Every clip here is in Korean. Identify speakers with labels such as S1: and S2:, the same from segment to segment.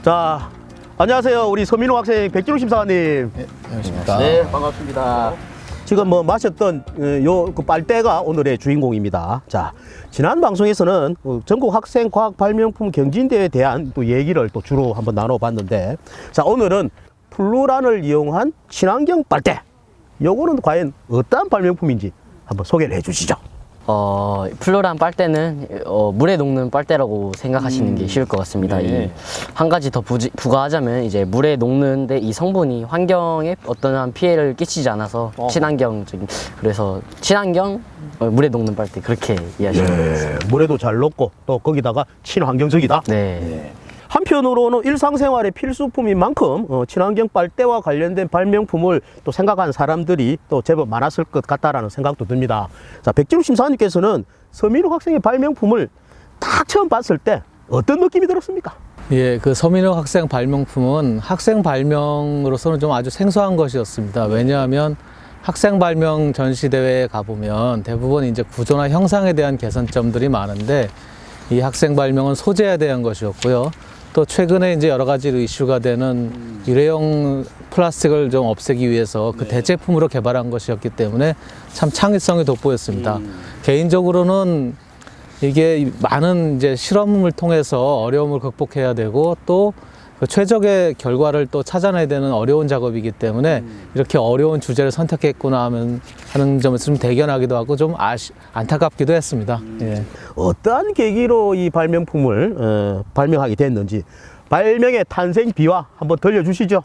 S1: 자, 안녕하세요. 우리 서민호 학생 백진욱 심사관님.
S2: 네, 안녕하십니까.
S1: 네, 반갑습니다. 지금 뭐 마셨던 그 빨대가 오늘의 주인공입니다. 자, 지난 방송에서는 전국 학생 과학 발명품 경진대회에 대한 또 얘기를 또 주로 한번 나눠봤는데, 자, 오늘은 플루란을 이용한 친환경 빨대. 요거는 과연 어떠한 발명품인지 한번 소개를 해주시죠.
S3: 플루란 빨대는 물에 녹는 빨대라고 생각하시는 게 쉬울 것 같습니다.
S1: 네.
S3: 한 가지 더 부가하자면 이제 물에 녹는데 이 성분이 환경에 어떠한 피해를 끼치지 않아서 친환경적인, 그래서 친환경 물에 녹는 빨대, 그렇게 이해하시면 됩니다.
S1: 물에도 잘 녹고 또 거기다가 친환경적이다.
S3: 네.
S1: 한편으로는 일상생활의 필수품인 만큼 친환경 빨대와 관련된 발명품을 또 생각하는 사람들이 또 제법 많았을 것 같다라는 생각도 듭니다. 자, 백진욱 심사님께서는 서민욱 학생의 발명품을 딱 처음 봤을 때 어떤 느낌이 들었습니까?
S2: 예, 그 서민호 학생 발명품은 학생 발명으로서는 좀 아주 생소한 것이었습니다. 왜냐하면 학생 발명 전시대회에 가보면 대부분 이제 구조나 형상에 대한 개선점들이 많은데, 이 학생 발명은 소재에 대한 것이었고요. 또 최근에 이제 여러 가지로 이슈가 되는 일회용 플라스틱을 좀 없애기 위해서 그 대제품으로 개발한 것이었기 때문에 참 창의성이 돋보였습니다. 개인적으로는 이게 많은 이제 실험을 통해서 어려움을 극복해야 되고, 또 그 최적의 결과를 또 찾아내야 되는 어려운 작업이기 때문에 이렇게 어려운 주제를 선택했구나 하는 점에서 좀 대견하기도 하고 좀 안타깝기도 했습니다. 예.
S1: 어떠한 계기로 이 발명품을 발명하게 됐는지 발명의 탄생 비화 한번 들려주시죠.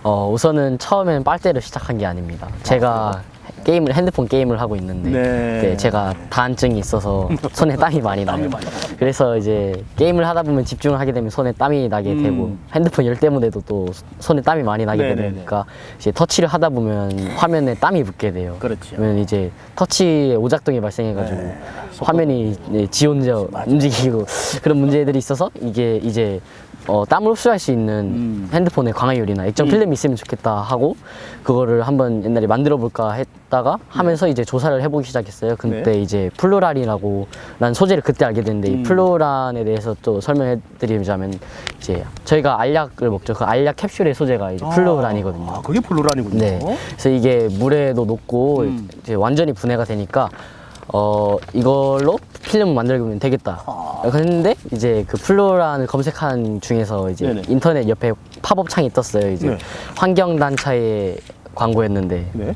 S3: 우선은 처음엔 빨대로 시작한 게 아닙니다. 제가 핸드폰 게임을 하고 있는데,
S1: 네.
S3: 제가 다한증이 있어서 손에 땀이 많이 나요. 그래서 이제 게임을 하다 보면 집중을 하게 되면 손에 땀이 나게 되고, 핸드폰 열 때문에도 또 손에 땀이 많이 나게
S1: 네네네.
S3: 되니까 이제 터치를 하다 보면 화면에 땀이 붙게 돼요.
S1: 그렇죠.
S3: 그러면 이제 터치에 오작동이 발생해가지고 화면이 지 혼자 움직이고 그런 문제들이 있어서, 이게 이제 땀을 흡수할 수 있는 핸드폰에 광활율이나 액정 필름이 있으면 좋겠다 하고, 그거를 한번 옛날에 만들어 볼까 했다가 하면서 이제 조사를 해보기 시작했어요. 그때 이제 플루란이라고 난 소재를 그때 알게 됐는데, 이 플루란에 대해서 또 설명해 드리자면, 이제 저희가 알약을 먹죠. 그 알약 캡슐의 소재가 이제 플루란이거든요.
S1: 아, 그게 플루란이군요.
S3: 네. 그래서 이게 물에도 녹고 이제 완전히 분해가 되니까 이걸로 필름 만들면 되겠다. 그런데 이제 그 플루란을 검색한 중에서 이제
S1: 네네.
S3: 인터넷 옆에 팝업 창이 떴어요. 이제
S1: 네.
S3: 환경단체의 광고였는데,
S1: 네.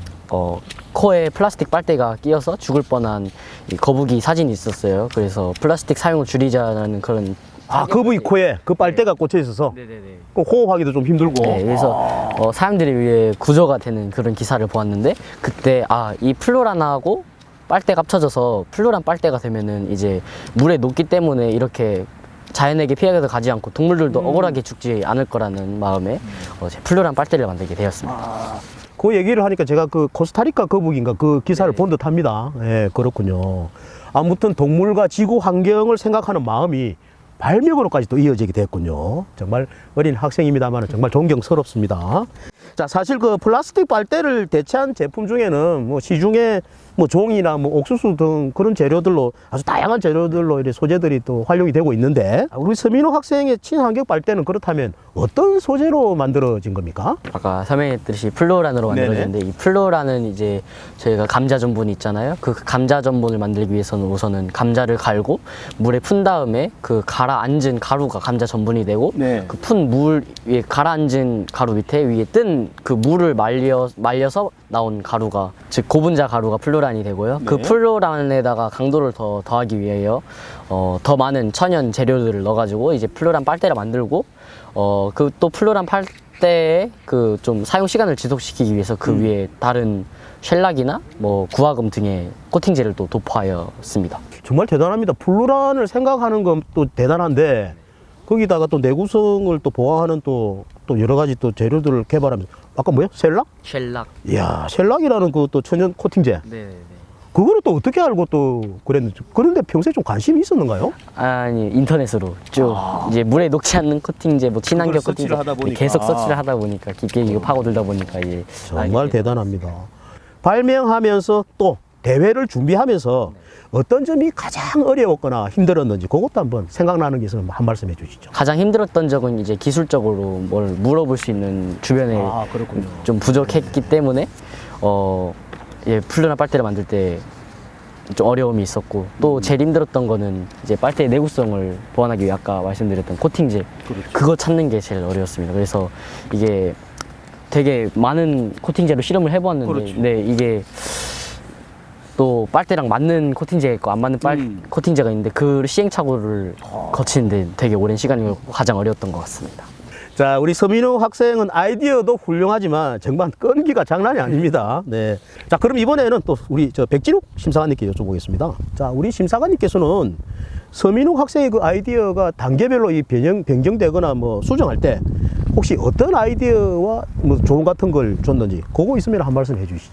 S3: 코에 플라스틱 빨대가 끼어서 죽을 뻔한 이 거북이 사진이 있었어요. 그래서 플라스틱 사용을 줄이자는 그런.
S1: 아, 거북이 코에 그 빨대가 꽂혀 있어서
S3: 네네네.
S1: 그 호흡하기도 좀 힘들고.
S3: 네, 그래서 사람들이 위해 구조가 되는 그런 기사를 보았는데, 그때 이 플루란하고 빨대가 합쳐져서 플루란 빨대가 되면은 이제 물에 녹기 때문에 이렇게 자연에게 피해가 가지 않고 동물들도 억울하게 죽지 않을 거라는 마음에 플루란 빨대를 만들게 되었습니다.
S1: 그 얘기를 하니까 제가 그 코스타리카 거북인가 그 기사를 본 듯 합니다. 예, 그렇군요. 아무튼 동물과 지구 환경을 생각하는 마음이 발명으로까지 또 이어지게 됐군요. 정말 어린 학생입니다만 정말 존경스럽습니다. 자, 사실 그 플라스틱 빨대를 대체한 제품 중에는 뭐 시중에 뭐 종이나 뭐 옥수수 등 그런 재료들로 아주 다양한 재료들로 이렇게 소재들이 또 활용이 되고 있는데, 우리 서민호 학생의 친환경 빨대는 그렇다면 어떤 소재로 만들어진 겁니까?
S3: 아까 설명했듯이 플루란으로 만들어졌는데, 이 플루란은 이제 저희가 감자 전분이 있잖아요. 그 감자 전분을 만들기 위해서는 우선은 감자를 갈고 물에 푼 다음에 그 가라앉은 가루가 감자 전분이 되고,
S1: 네.
S3: 그 푼 물 위에 가라앉은 가루 밑에 위에 뜬 그 물을 말려서 나온 가루가, 즉 고분자 가루가 플루란이 되고요. 그 플루란에다가 강도를 더 더하기 위하여 더 많은 천연 재료들을 넣어가지고 이제 플루란 빨대를 만들고, 그 또 플루란 빨대에 그 좀 사용 시간을 지속시키기 위해서 그 위에 다른 쉘락이나 뭐 구화금 등의 코팅제를 또 도포하였습니다.
S1: 정말 대단합니다. 플루란을 생각하는 건 또 대단한데, 거기다가 또 내구성을 또 보완하는 또 여러 가지 또 재료들을 개발하면서, 아까 뭐야? 셀락?
S3: 쉘락.
S1: 이야, 셀락이라는 그 또 천연 코팅제.
S3: 네네네.
S1: 그거를 또 어떻게 알고 또 그랬는지. 그런데 평소에 좀 관심이 있었는가요?
S3: 아니, 인터넷으로 쭉 이제 물에 녹지 않는 코팅제, 뭐 친환경
S1: 그걸
S3: 코팅제
S1: 서치를 하다 보니까.
S3: 계속 서치를 하다 보니까 깊게 이거 파고들다 보니까 이제
S1: 정말 대단합니다. 발명하면서 또 대회를 준비하면서 어떤 점이 가장 어려웠거나 힘들었는지 그것도 한번 생각나는 게 있으면 한 말씀 해주시죠.
S3: 가장 힘들었던 적은 이제 기술적으로 뭘 물어볼 수 있는 주변에
S1: 그렇군요.
S3: 좀 부족했기 때문에 예, 풀루나 빨대를 만들 때 좀 어려움이 있었고, 또 제일 힘들었던 거는 이제 빨대의 내구성을 보완하기 위해 아까 말씀드렸던 코팅제, 그거 찾는 게 제일 어려웠습니다. 그래서 이게 되게 많은 코팅제로 실험을 해보았는데, 네, 이게 또 빨대랑 맞는 코팅제가 있고 안 맞는 코팅제가 있는데 그 시행착오를 거치는데 되게 오랜 시간이 걸렸고 가장 어려웠던 것 같습니다.
S1: 자, 우리 서민우 학생은 아이디어도 훌륭하지만 정말 끈기가 장난이 아닙니다. 네. 자, 그럼 이번에는 또 우리 백진욱 심사관님께 여쭤보겠습니다. 자, 우리 심사관님께서는 서민우 학생의 그 아이디어가 단계별로 이 변경되거나 뭐 수정할 때 혹시 어떤 아이디어와 뭐 조언 같은 걸 줬는지 그거 있으면 한 말씀 해주시죠.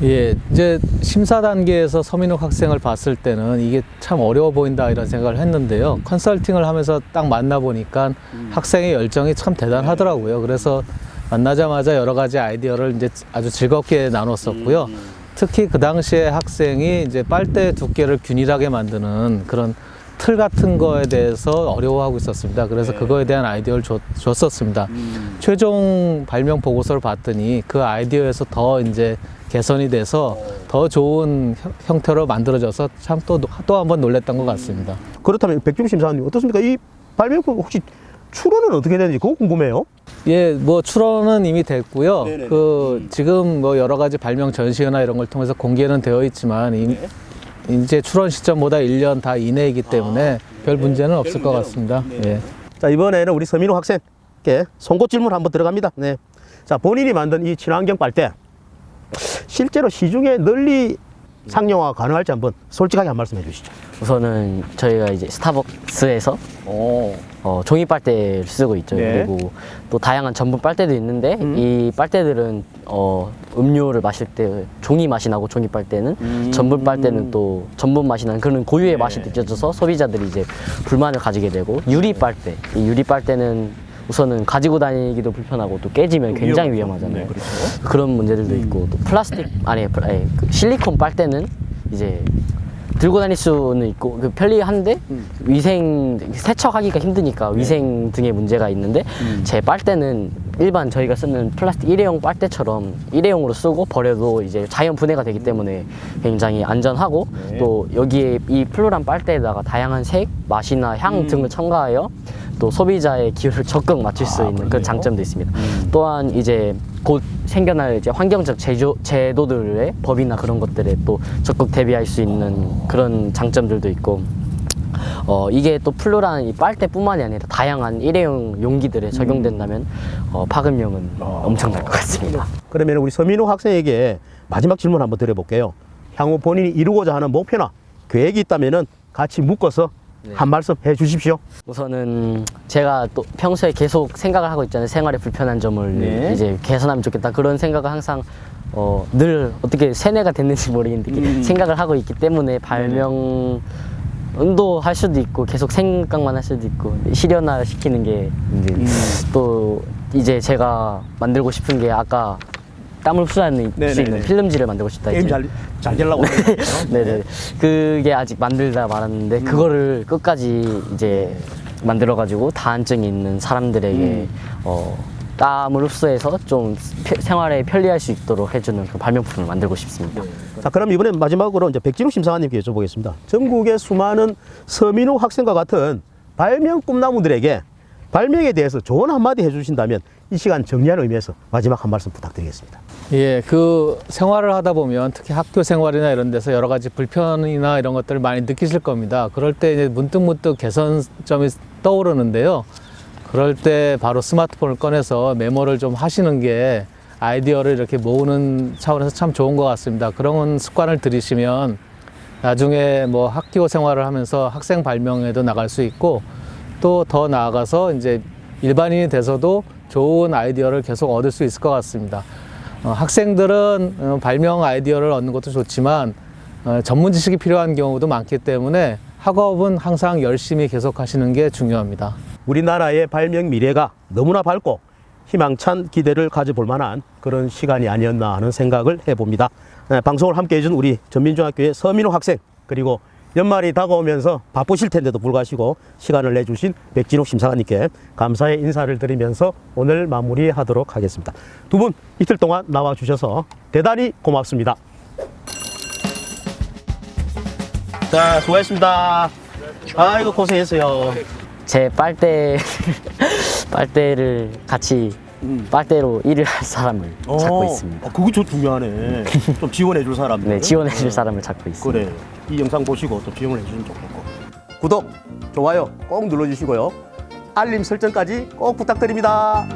S2: 예, 이제 심사 단계에서 서민욱 학생을 봤을 때는 이게 참 어려워 보인다 이런 생각을 했는데요. 컨설팅을 하면서 딱 만나보니까 학생의 열정이 참 대단하더라고요. 그래서 만나자마자 여러 가지 아이디어를 이제 아주 즐겁게 나눴었고요. 특히 그 당시에 학생이 이제 빨대 두께를 균일하게 만드는 그런 틀 같은 거에 대해서 어려워하고 있었습니다. 그래서 그거에 대한 아이디어를 줬었습니다. 최종 발명 보고서를 봤더니 그 아이디어에서 더 이제 개선이 돼서 더 좋은 형태로 만들어져서 참 또 한 번 놀랬던 것 같습니다.
S1: 그렇다면 백준욱 심사관님 어떻습니까? 이 발명품 혹시 출원은 어떻게 되는지 그거 궁금해요.
S2: 예, 뭐 출원은 이미 됐고요. 지금 뭐 여러 가지 발명 전시회나 이런 걸 통해서 공개는 되어 있지만 이제 출원 시점보다 1년 다 이내이기 때문에 별 문제는 없을 것 같습니다. 예.
S1: 자, 이번에는 우리 서민우 학생께 송곳 질문 한번 들어갑니다. 네. 자, 본인이 만든 이 친환경 빨대 실제로 시중에 널리 상용화가 가능할지 한번 솔직하게 한 말씀 해주시죠.
S3: 우선은 저희가 이제 스타벅스에서 종이 빨대를 쓰고 있죠.
S1: 네.
S3: 그리고 또 다양한 전분 빨대도 있는데 이 빨대들은 음료를 마실 때 종이 맛이 나고 종이 빨대는 전분 빨대는 또 전분 맛이 나는 그런 고유의 맛이 느껴져서 소비자들이 이제 불만을 가지게 되고, 유리 빨대, 이 유리 빨대는 우선은 가지고 다니기도 불편하고 또 깨지면 굉장히 위험하잖아요. 그런 문제들도 있고, 또 플라스틱 그 실리콘 빨대는 이제 들고 다닐 수는 있고 편리한데 위생 세척하기가 힘드니까 위생 등의 문제가 있는데, 제 빨대는 일반 저희가 쓰는 플라스틱 일회용 빨대처럼 일회용으로 쓰고 버려도 이제 자연 분해가 되기 때문에 굉장히 안전하고, 또 여기에 이 플루란 빨대에다가 다양한 색, 맛이나 향 등을 첨가하여 또 소비자의 기호를 적극 맞출 수 있는 그런 장점도 있습니다. 또한 이제 곧 생겨날 이제 환경적 제도들의 법이나 그런 것들에 또 적극 대비할 수 있는 그런 장점들도 있고, 이게 또 플루라는 이 빨대뿐만이 아니라 다양한 일회용 용기들에 적용된다면 파급력은 엄청날 것 같습니다.
S1: 그러면 우리 서민우 학생에게 마지막 질문 한번 드려볼게요. 향후 본인이 이루고자 하는 목표나 계획이 있다면 같이 묶어서 한 말씀 해 주십시오.
S3: 우선은 제가 또 평소에 계속 생각을 하고 있잖아요. 생활에 불편한 점을 이제 개선하면 좋겠다, 그런 생각을 항상 늘 어떻게 세뇌가 됐는지 모르겠는데 생각을 하고 있기 때문에 발명도 할 수도 있고 계속 생각만 할 수도 있고 실현화 시키는 게 이제 또 이제 제가 만들고 싶은 게 아까 땀을 흡수할 수 있는 필름지를 만들고 싶다.
S1: 게임 잘 되려고.
S3: 네네. 그게 아직 만들다 말았는데 그거를 끝까지 이제 만들어가지고 다한증이 있는 사람들에게 땀을 흡수해서 좀 생활에 편리할 수 있도록 해주는 그 발명품을 만들고 싶습니다.
S1: 자, 그럼 이번엔 마지막으로 이제 백진욱 심사관님께 여쭤보겠습니다. 전국의 수많은 서민우 학생과 같은 발명 꿈나무들에게 발명에 대해서 조언 한마디 해주신다면 이 시간 정리하는 의미에서 마지막 한 말씀 부탁드리겠습니다.
S2: 예, 그 생활을 하다 보면 특히 학교 생활이나 이런 데서 여러 가지 불편이나 이런 것들을 많이 느끼실 겁니다. 그럴 때 이제 문득문득 개선점이 떠오르는데요. 그럴 때 바로 스마트폰을 꺼내서 메모를 좀 하시는 게 아이디어를 이렇게 모으는 차원에서 참 좋은 것 같습니다. 그런 습관을 들이시면 나중에 뭐 학교 생활을 하면서 학생 발명에도 나갈 수 있고, 또 더 나아가서 이제 일반인이 돼서도 좋은 아이디어를 계속 얻을 수 있을 것 같습니다. 학생들은 발명 아이디어를 얻는 것도 좋지만 전문 지식이 필요한 경우도 많기 때문에 학업은 항상 열심히 계속 하시는 게 중요합니다.
S1: 우리나라의 발명 미래가 너무나 밝고 희망찬 기대를 가져볼 만한 그런 시간이 아니었나 하는 생각을 해봅니다. 방송을 함께 해준 우리 전민중학교의 서민호 학생, 그리고 연말이 다가오면서 바쁘실 텐데도 불구하고 시간을 내주신 백진욱 심사관님께 감사의 인사를 드리면서 오늘 마무리하도록 하겠습니다. 두 분 이틀 동안 나와주셔서 대단히 고맙습니다. 자, 수고하셨습니다. 아이고, 고생했어요.
S3: 제 빨대를 같이 빨대로 일을 할 사람을 찾고 있습니다.
S1: 그거 좀 중요하네. 좀 지원해줄 사람들.
S3: 네, 지원해줄 사람을 찾고 있습니다.
S1: 그래. 이 영상 보시고 또 지원을 해주시면 좋겠고. 구독, 좋아요 꼭 눌러주시고요. 알림 설정까지 꼭 부탁드립니다.